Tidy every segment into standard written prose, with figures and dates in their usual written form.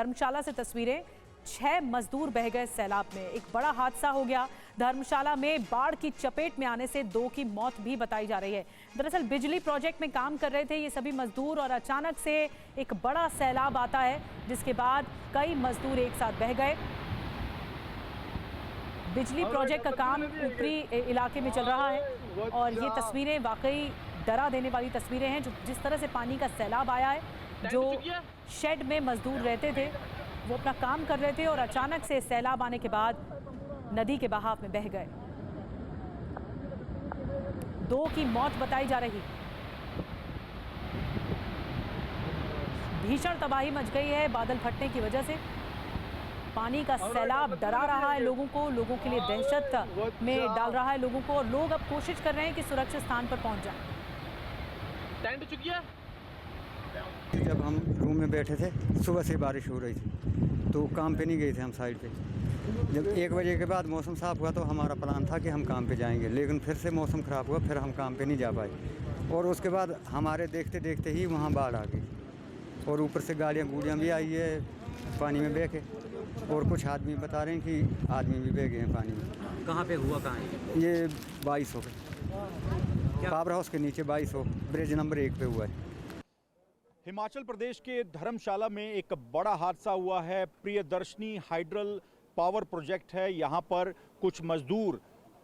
धर्मशाला से तस्वीरें। 6 मजदूर बह गए सैलाब में। एक बड़ा हादसा हो गया धर्मशाला में। बाढ़ की चपेट में आने से 2 की मौत भी बताई जा रही है। दरअसल बिजली प्रोजेक्ट में काम कर रहे थे ये सभी मजदूर और अचानक से एक बड़ा सैलाब आता है, जिसके बाद कई मजदूर एक साथ बह गए। बिजली प्रोजेक्ट का काम ऊपरी इलाके में चल रहा है और ये तस्वीरें वाकई डरा देने वाली तस्वीरें हैं। जिस तरह से पानी का सैलाब आया है, जो शेड में मजदूर रहते थे वो अपना काम कर रहे थे और अचानक से सैलाब आने के बाद नदी के बहाव में बह गए। 2 की मौत बताई जा रही। भीषण तबाही मच गई है बादल फटने की वजह से। पानी का सैलाब डरा रहा है लोगों को, लोगों के लिए दहशत में डाल रहा है लोगों को और लोग अब कोशिश कर रहे हैं कि सुरक्षित स्थान पर पहुंच जाएं। टेंट चुकी है। जब हम रूम में बैठे थे, सुबह से बारिश हो रही थी तो काम पे नहीं गए थे हम साइड पे। जब 1 बजे के बाद मौसम साफ हुआ तो हमारा प्लान था कि हम काम पे जाएंगे, लेकिन फिर से मौसम ख़राब हुआ, फिर हम काम पे नहीं जा पाए और उसके बाद हमारे देखते देखते ही वहाँ बाढ़ आ गई और ऊपर से गाड़ियाँ गूड़ियाँ भी आई है पानी में बह के और कुछ आदमी बता रहे हैं कि आदमी भी बह गए हैं पानी में। कहाँ पे हुआ, कहाँ है ये 2200 पे, पावर हाउस के नीचे 2200 ब्रिज नंबर 1 पे हुआ है। हिमाचल प्रदेश के धर्मशाला में एक बड़ा हादसा हुआ है। प्रियदर्शनी हाइड्रल पावर प्रोजेक्ट है। यहाँ पर कुछ मजदूर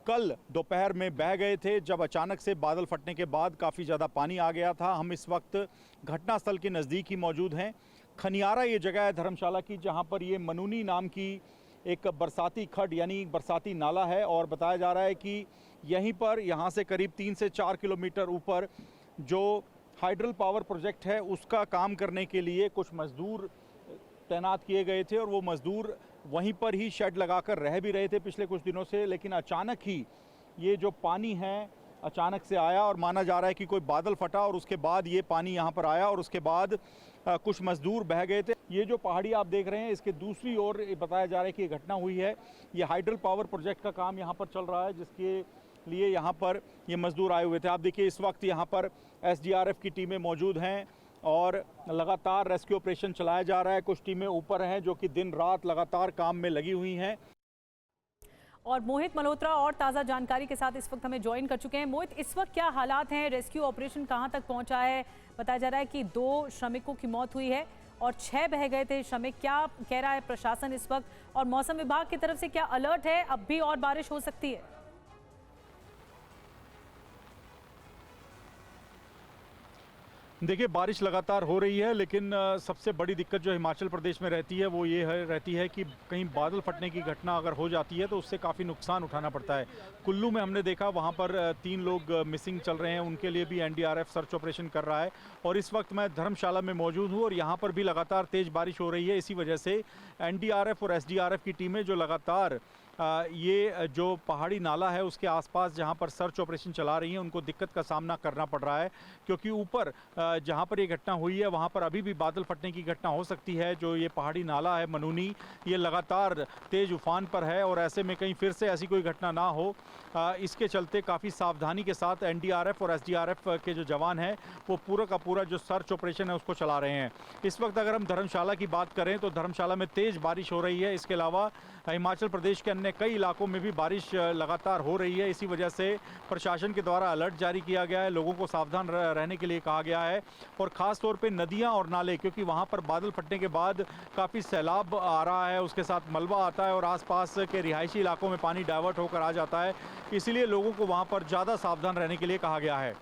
कल दोपहर में बह गए थे जब अचानक से बादल फटने के बाद काफ़ी ज़्यादा पानी आ गया था। हम इस वक्त घटनास्थल के नज़दीक ही मौजूद हैं। खनियारा ये जगह है धर्मशाला की जहाँ पर ये मनूनी नाम की एक बरसाती खड्ड यानी बरसाती नाला है और बताया जा रहा है कि यहीं पर यहाँ से करीब 3 से 4 किलोमीटर ऊपर जो हाइड्रल पावर प्रोजेक्ट है उसका काम करने के लिए कुछ मजदूर तैनात किए गए थे और वो मजदूर वहीं पर ही शेड लगाकर रह भी रहे थे पिछले कुछ दिनों से। लेकिन अचानक ही ये जो पानी है अचानक से आया और माना जा रहा है कि कोई बादल फटा और उसके बाद ये पानी यहाँ पर आया और उसके बाद कुछ मजदूर बह गए थे। ये जो पहाड़ी आप देख रहे हैं इसके दूसरी ओर बताया जा रहा है कि ये घटना हुई है। ये हाइड्रल पावर प्रोजेक्ट का काम यहाँ पर चल रहा है जिसके लिए यहाँ पर ये मजदूर आए हुए थे। आप देखिए इस वक्त यहाँ पर SDRF की टीमें मौजूद हैं और लगातार रेस्क्यू ऑपरेशन चलाया जा रहा है। कुछ टीमें ऊपर हैं जो कि दिन रात लगातार काम में लगी हुई हैं। और मोहित मल्होत्रा और ताज़ा जानकारी के साथ इस वक्त हमें ज्वाइन कर चुके हैं। मोहित, इस वक्त क्या हालात हैं? रेस्क्यू ऑपरेशन कहां तक पहुंचा है? बताया जा रहा है कि 2 श्रमिकों की मौत हुई है और 6 बह गए थे श्रमिक। क्या कह रहा है प्रशासन इस वक्त और मौसम विभाग की तरफ से क्या अलर्ट है? अब भी और बारिश हो सकती है? देखिए बारिश लगातार हो रही है लेकिन सबसे बड़ी दिक्कत जो हिमाचल प्रदेश में रहती है वो ये रहती है कि कहीं बादल फटने की घटना अगर हो जाती है तो उससे काफ़ी नुकसान उठाना पड़ता है। कुल्लू में हमने देखा वहाँ पर 3 लोग मिसिंग चल रहे हैं, उनके लिए भी NDRF सर्च ऑपरेशन कर रहा है और इस वक्त मैं धर्मशाला में मौजूद हूँ और यहाँ पर भी लगातार तेज़ बारिश हो रही है। इसी वजह से NDRF और SDRF की टीमें जो लगातार ये जो पहाड़ी नाला है उसके आसपास जहाँ पर सर्च ऑपरेशन चला रही हैं उनको दिक्कत का सामना करना पड़ रहा है क्योंकि ऊपर जहाँ पर ये घटना हुई है वहाँ पर अभी भी बादल फटने की घटना हो सकती है। जो ये पहाड़ी नाला है मनूनी, ये लगातार तेज़ उफान पर है और ऐसे में कहीं फिर से ऐसी कोई घटना ना हो इसके चलते काफ़ी सावधानी के साथ NDRF और SDRF के जो जवान हैं वो पूरा का पूरा जो सर्च ऑपरेशन है उसको चला रहे हैं। इस वक्त अगर हम धर्मशाला की बात करें तो धर्मशाला में तेज़ बारिश हो रही है। इसके अलावा हिमाचल प्रदेश के अन्य कई इलाकों में भी बारिश लगातार हो रही है। इसी वजह से प्रशासन के द्वारा अलर्ट जारी किया गया है, लोगों को सावधान रहने के लिए कहा गया है और ख़ास तौर पे नदियां और नाले, क्योंकि वहां पर बादल फटने के बाद काफ़ी सैलाब आ रहा है, उसके साथ मलबा आता है और आसपास के रिहायशी इलाकों में पानी डाइवर्ट होकर आ जाता है। इसीलिए लोगों को वहाँ पर ज़्यादा सावधान रहने के लिए कहा गया है।